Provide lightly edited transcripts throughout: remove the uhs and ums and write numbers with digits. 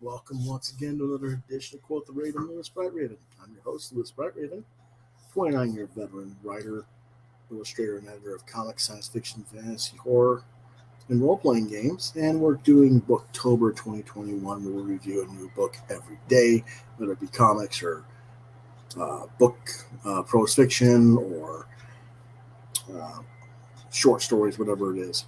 Welcome once again to another edition of Quoth the Raven, Lewis Bright Raven. I'm your host, Lewis Bright Raven, 29-year veteran writer, illustrator, and editor of comics, science fiction, fantasy, horror, and role-playing games. And we're doing Booktober 2021, where we review a new book every day, whether it be comics or prose fiction or short stories, whatever it is.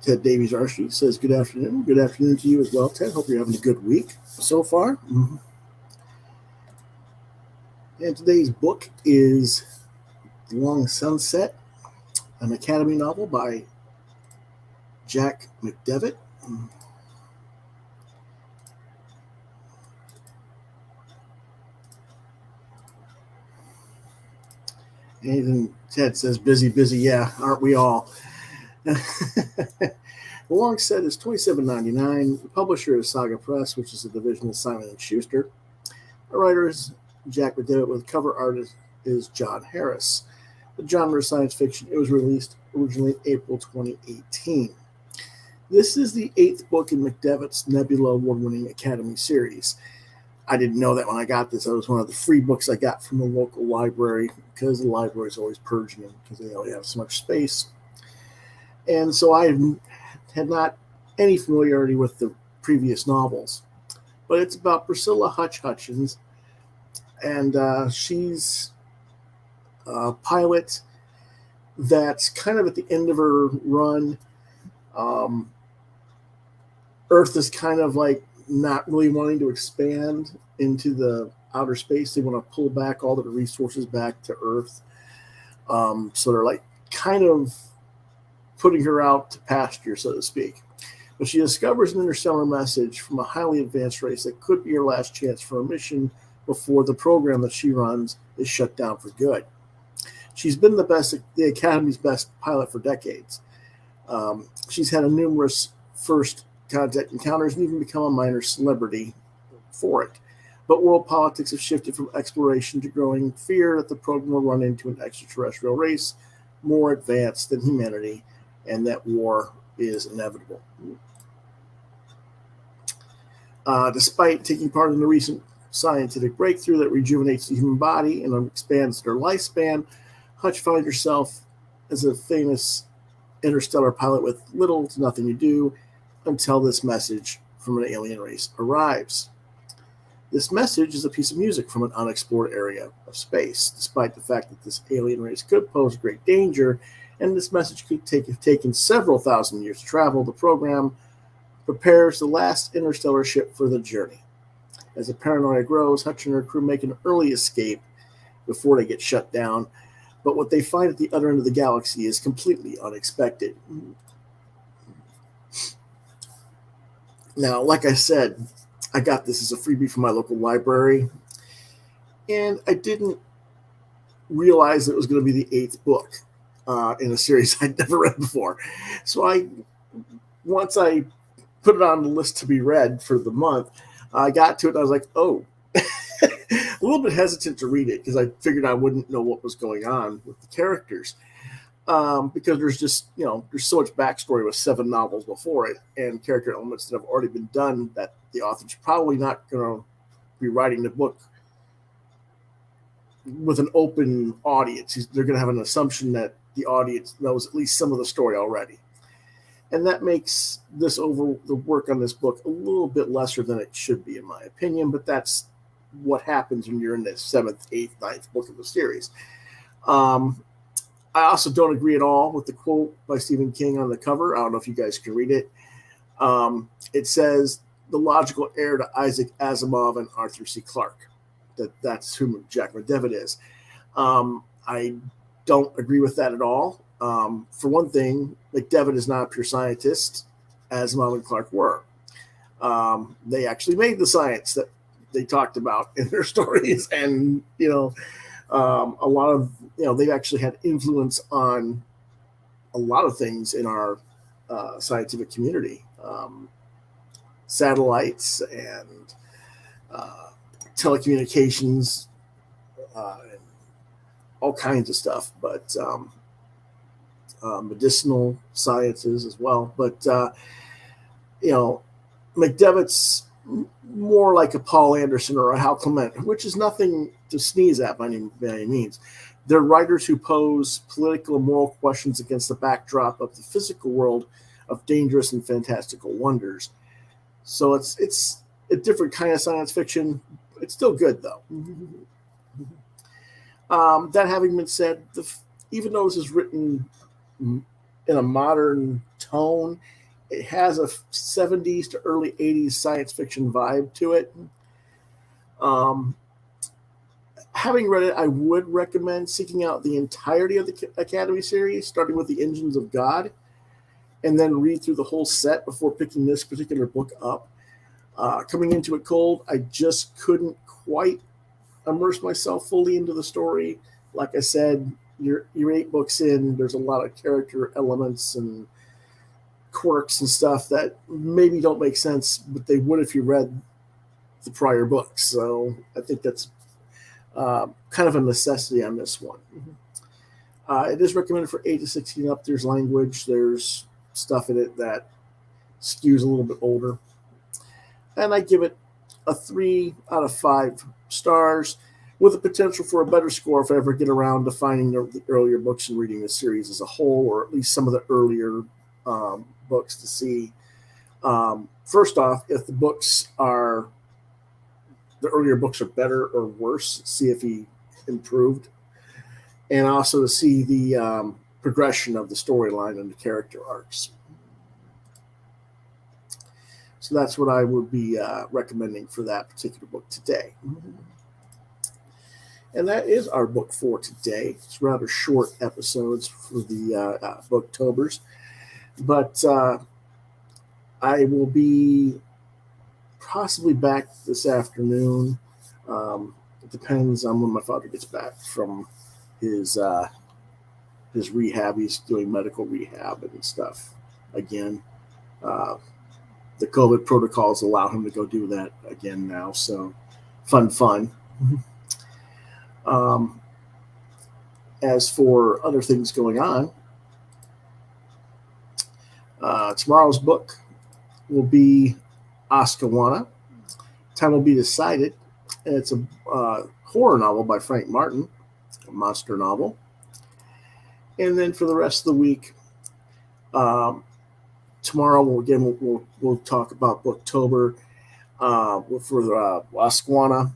Ted Davies Archie says, good afternoon. Good afternoon to you as well, Ted. Hope you're having a good week so far. And today's book is The Long Sunset, an Academy novel by Jack McDevitt. And Ted says, busy, yeah, aren't we all? The Long Set is $27.99. The publisher is Saga Press, which is a division of Simon & Schuster. The writer is Jack McDevitt, with cover artist is John Harris. The genre is science fiction. It was released originally April 2018. This is the 8th book in McDevitt's Nebula award-winning Academy series. I didn't know that when I got this. That was one of the free books I got from the local library, because the library is always purging them because they only have so much space. And so I had not any familiarity with the previous novels. But it's about Priscilla Hutchins, and she's a pilot that's kind of at the end of her run. Earth is kind of like not really wanting to expand into the outer space. They want to pull back all the resources back to Earth. So they're like kind of putting her out to pasture, so to speak. But she discovers an interstellar message from a highly advanced race that could be her last chance for a mission before the program that she runs is shut down for good. She's been the Academy's best pilot for decades. She's had numerous first contact encounters and even become a minor celebrity for it. But world politics have shifted from exploration to growing fear that the program will run into an extraterrestrial race more advanced than humanity, and that war is inevitable. Despite taking part in the recent scientific breakthrough that rejuvenates the human body and expands their lifespan, Hutch finds herself as a famous interstellar pilot with little to nothing to do until this message from an alien race arrives. This message is a piece of music from an unexplored area of space. Despite the fact that this alien race could pose great danger, and this message could have taken several thousand years to travel, the program prepares the last interstellar ship for the journey. As the paranoia grows, Hutch and her crew make an early escape before they get shut down, but what they find at the other end of the galaxy is completely unexpected. Now, like I said, I got this as a freebie from my local library, and I didn't realize it was going to be the 8th book in a series I'd never read before. So once I put it on the list to be read for the month, I got to it and I was like, oh, a little bit hesitant to read it because I figured I wouldn't know what was going on with the characters. Because there's just, there's so much backstory with 7 novels before it and character elements that have already been done that the author's probably not going to be writing the book with an open audience. They're going to have an assumption that the audience knows at least some of the story already. And that makes the work on this book a little bit lesser than it should be, in my opinion, but that's what happens when you're in the 7th, 8th, 9th book of the series. I also don't agree at all with the quote by Stephen King on the cover. I don't know if you guys can read it. It says, the logical heir to Isaac Asimov and Arthur C. Clarke. That's who Jack McDevitt is. I don't agree with that at all. For one thing, McDevitt is not a pure scientist. Asimov and Clarke were. They actually made the science that they talked about in their stories, and a lot of they've actually had influence on a lot of things in our scientific community, satellites and telecommunications, and all kinds of stuff, but medicinal sciences as well. But McDevitt's more like a Paul Anderson or a Hal Clement, which is nothing to sneeze at by any means. They're writers who pose political and moral questions against the backdrop of the physical world of dangerous and fantastical wonders. So it's a different kind of science fiction. It's still good, though. That having been said, even though this is written in a modern tone, it has a 70s to early 80s science fiction vibe to it. Having read it, I would recommend seeking out the entirety of the Academy series, starting with the Engines of God, and then read through the whole set before picking this particular book up. Coming into it cold, I just couldn't quite immerse myself fully into the story. Like I said, you're 8 books in. There's a lot of character elements and quirks and stuff that maybe don't make sense, but they would if you read the prior books. So I think that's kind of a necessity on this one. It is recommended for 8 to 16 up. There's language. There's stuff in it that skews a little bit older. And I give it a 3 out of 5 stars, with the potential for a better score if I ever get around to finding the earlier books and reading the series as a whole, or at least some of the earlier books to see. First off, if the earlier books are better or worse, see if he improved, and also to see the progression of the storyline and the character arcs. So that's what I would be recommending for that particular book today. And that is our book for today. It's rather short episodes for the Booktobers. But I will be possibly back this afternoon. It depends on when my father gets back from his rehab. He's doing medical rehab and stuff again. The COVID protocols allow him to go do that again now. So fun. As for other things going on, tomorrow's book will be Oscawana. Time will be decided. And it's a horror novel by Frank Martin, a monster novel. And then for the rest of the week, tomorrow we'll talk about Booktober for Oscawana.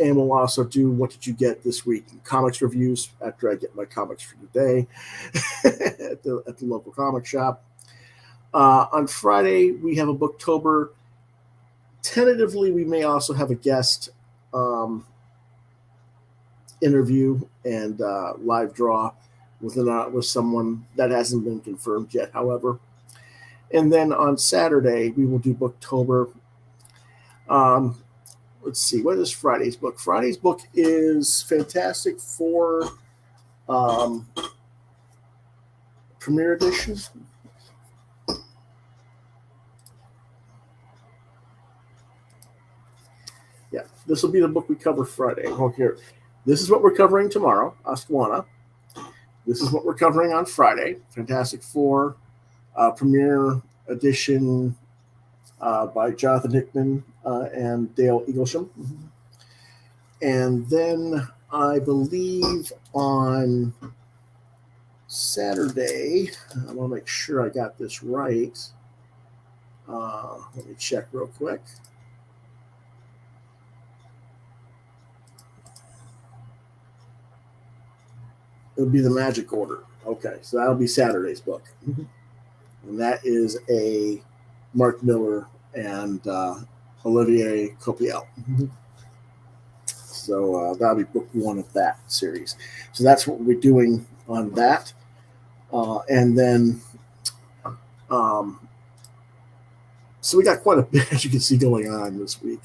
And we'll also do What Did You Get This Week? Comics reviews after I get my comics for today at the local comic shop. On Friday, we have a Booktober. Tentatively, we may also have a guest interview and live draw with someone that hasn't been confirmed yet, however. And then on Saturday, we will do Booktober. Let's see, what is Friday's book? Friday's book is Fantastic Four Premiere Edition. Yeah, this will be the book we cover Friday. Oh, here. This is what we're covering tomorrow, Oscawana. This is what we're covering on Friday, Fantastic Four Premiere Edition by Jonathan Hickman and Dale Eaglesham. And then I believe on Saturday, I want to make sure I got this right. Let me check real quick. It'll be The Magic Order. Okay, so that'll be Saturday's book. And that is a Mark Miller and Olivier Copiel. So that'll be book 1 of that series. So that's what we're doing on that. And then, so we got quite a bit, as you can see, going on this week.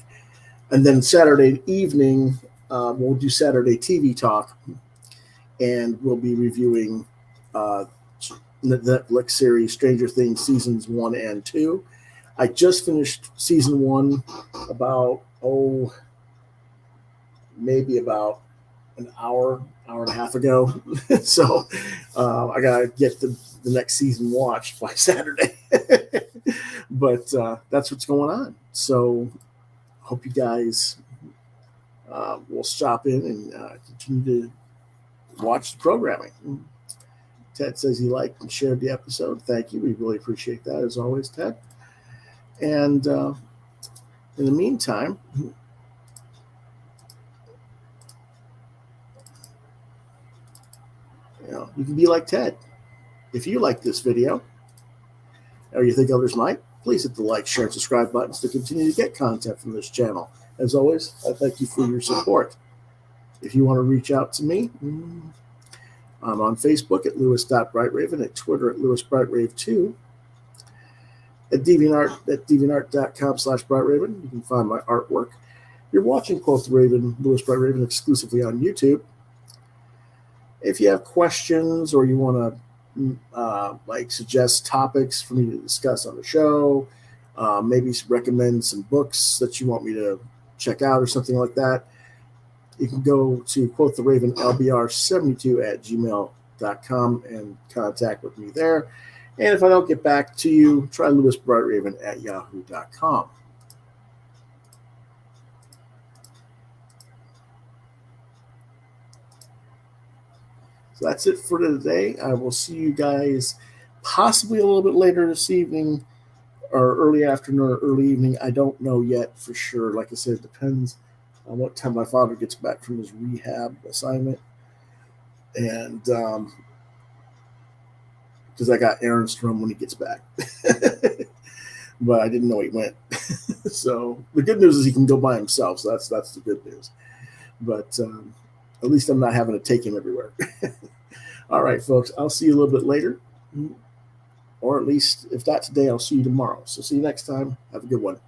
And then Saturday evening, we'll do Saturday TV Talk, and we'll be reviewing the Netflix series Stranger Things seasons 1 and 2. I just finished season 1 maybe about an hour and a half ago. So I got to get the next season watched by Saturday. But that's what's going on. So hope you guys will stop in and continue to watch the programming. Ted says he liked and shared the episode. Thank you. We really appreciate that, as always, Ted. And in the meantime, you can be like Ted. If you like this video, or you think others might, please hit the like, share, and subscribe buttons to continue to get content from this channel. As always, I thank you for your support. If you want to reach out to me, I'm on Facebook at Lewis.BrightRaven, at Twitter at LewisBrightRave2, at DeviantArt.com/BrightRaven. You can find my artwork. You're watching Quoth Raven, Lewis Bright Raven, exclusively on YouTube. If you have questions or you want to suggest topics for me to discuss on the show, maybe recommend some books that you want me to check out or something like that, you can go to quotheravenlbr72@gmail.com and contact with me there. And if I don't get back to you, try lewisbrightraven@yahoo.com. So that's it for today. I will see you guys possibly a little bit later this evening or early afternoon or early evening. I don't know yet for sure. Like I said, it depends on what time my father gets back from his rehab assignment. And because I got errands from when he gets back. But I didn't know he went. So the good news is he can go by himself. So that's the good news. But at least I'm not having to take him everywhere. All right, folks, I'll see you a little bit later. Or at least, if not today, I'll see you tomorrow. So see you next time. Have a good one.